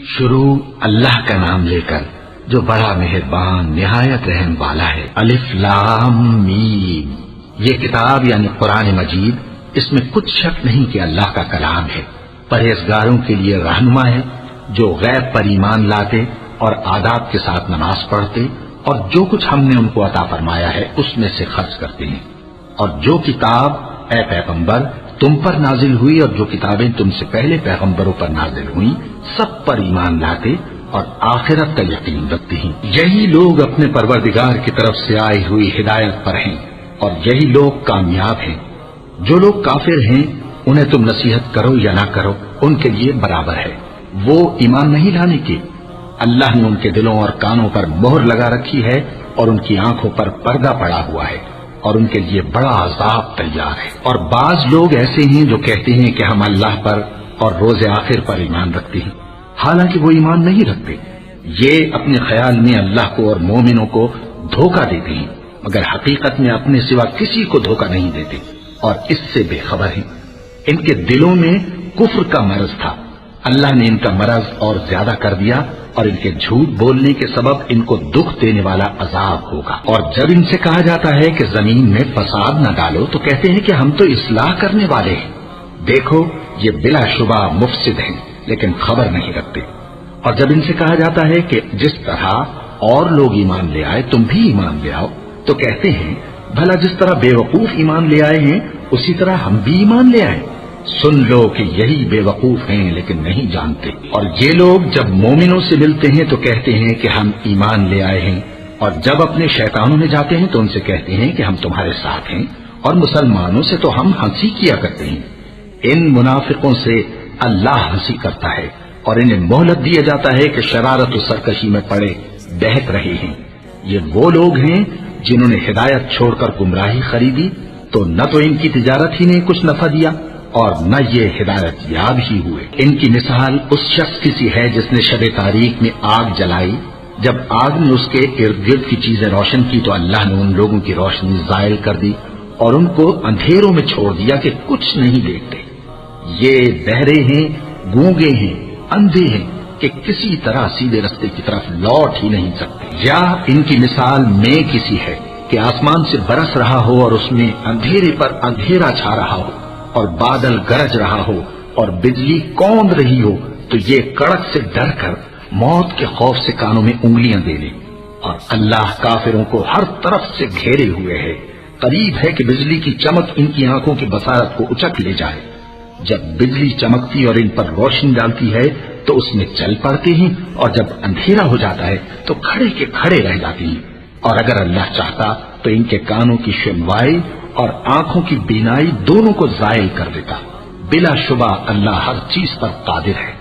شروع اللہ کا نام لے کر جو بڑا مہربان نہایت رحم والا ہے۔ الف لام میم، یہ کتاب یعنی قرآن مجید، اس میں کچھ شک نہیں کہ اللہ کا کلام ہے، پرہیزگاروں کے لیے رہنما ہے، جو غیب پر ایمان لاتے اور آداب کے ساتھ نماز پڑھتے اور جو کچھ ہم نے ان کو عطا فرمایا ہے اس میں سے خرچ کرتے ہیں، اور جو کتاب اے پیغمبر تم پر نازل ہوئی اور جو کتابیں تم سے پہلے پیغمبروں پر نازل ہوئیں سب پر ایمان لاتے اور آخرت کا یقین رکھتے ہیں۔ یہی لوگ اپنے پروردگار کی طرف سے آئی ہوئی ہدایت پر ہیں اور یہی لوگ کامیاب ہیں۔ جو لوگ کافر ہیں انہیں تم نصیحت کرو یا نہ کرو ان کے لیے برابر ہے، وہ ایمان نہیں لانے کے۔ اللہ نے ان کے دلوں اور کانوں پر مہر لگا رکھی ہے اور ان کی آنکھوں پر پردہ پڑا ہوا ہے اور ان کے لیے بڑا عذاب تیار ہے۔ اور بعض لوگ ایسے ہیں جو کہتے ہیں کہ ہم اللہ پر اور روز آخر پر ایمان رکھتے ہیں، حالانکہ وہ ایمان نہیں رکھتے۔ یہ اپنے خیال میں اللہ کو اور مومنوں کو دھوکہ دیتے ہیں، مگر حقیقت میں اپنے سوا کسی کو دھوکہ نہیں دیتے اور اس سے بے خبر ہیں۔ ان کے دلوں میں کفر کا مرض تھا، اللہ نے ان کا مرض اور زیادہ کر دیا اور ان کے جھوٹ بولنے کے سبب ان کو دکھ دینے والا عذاب ہوگا۔ اور جب ان سے کہا جاتا ہے کہ زمین میں فساد نہ ڈالو تو کہتے ہیں کہ ہم تو اصلاح کرنے والے ہیں۔ دیکھو یہ بلا شبہ مفسد ہیں لیکن خبر نہیں رکھتے۔ اور جب ان سے کہا جاتا ہے کہ جس طرح اور لوگ ایمان لے آئے تم بھی ایمان لے آؤ تو کہتے ہیں بھلا جس طرح بے وقوف ایمان لے آئے ہیں اسی طرح ہم بھی ایمان لے آئیں۔ سن لو کہ یہی بے وقوف ہیں لیکن نہیں جانتے۔ اور یہ لوگ جب مومنوں سے ملتے ہیں تو کہتے ہیں کہ ہم ایمان لے آئے ہیں، اور جب اپنے شیطانوں میں جاتے ہیں تو ان سے کہتے ہیں کہ ہم تمہارے ساتھ ہیں، اور مسلمانوں سے تو ہم ہنسی کیا کرتے ہیں۔ ان منافقوں سے اللہ ہنسی کرتا ہے اور انہیں مہلت دیا جاتا ہے کہ شرارت و سرکشی میں پڑے بہک رہے ہیں۔ یہ وہ لوگ ہیں جنہوں نے ہدایت چھوڑ کر گمراہی خریدی، تو نہ تو ان کی تجارت ہی نے کچھ نفع دیا اور نہ یہ ہدایت یاب ہی ہوئے۔ ان کی مثال اس شخص کی سی ہے جس نے شب تاریک میں آگ جلائی، جب آگ نے اس کے ارد گرد کی چیزیں روشن کی تو اللہ نے ان لوگوں کی روشنی زائل کر دی اور ان کو اندھیروں میں چھوڑ دیا کہ کچھ نہیں دیکھتے۔ یہ بہرے ہیں، گونگے ہیں، اندھے ہیں کہ کسی طرح سیدھے رستے کی طرف لوٹ ہی نہیں سکتے۔ یا ان کی مثال میں کسی ہے کہ آسمان سے برس رہا ہو اور اس میں اندھیرے پر اندھیرا چھا رہا ہو اور بادل گرج رہا ہو اور بجلی کوند رہی ہو تو یہ کڑک سے ڈر کر موت کے خوف سے کانوں میں انگلیاں دے لے۔ اور اللہ کافروں کو ہر طرف سے گھیرے ہوئے ہے، قریب ہے کہ بجلی کی چمک ان کی آنکھوں کی بصارت کو اچک لے جائے۔ جب بجلی چمکتی اور ان پر روشنی ڈالتی ہے تو اس میں چل پڑتے ہیں، اور جب اندھیرا ہو جاتا ہے تو کھڑے کے کھڑے رہ جاتے ہیں۔ اور اگر اللہ چاہتا تو ان کے کانوں کی سنوائی اور آنکھوں کی بینائی دونوں کو زائل کر دیتا۔ بلا شبہ اللہ ہر چیز پر قادر ہے۔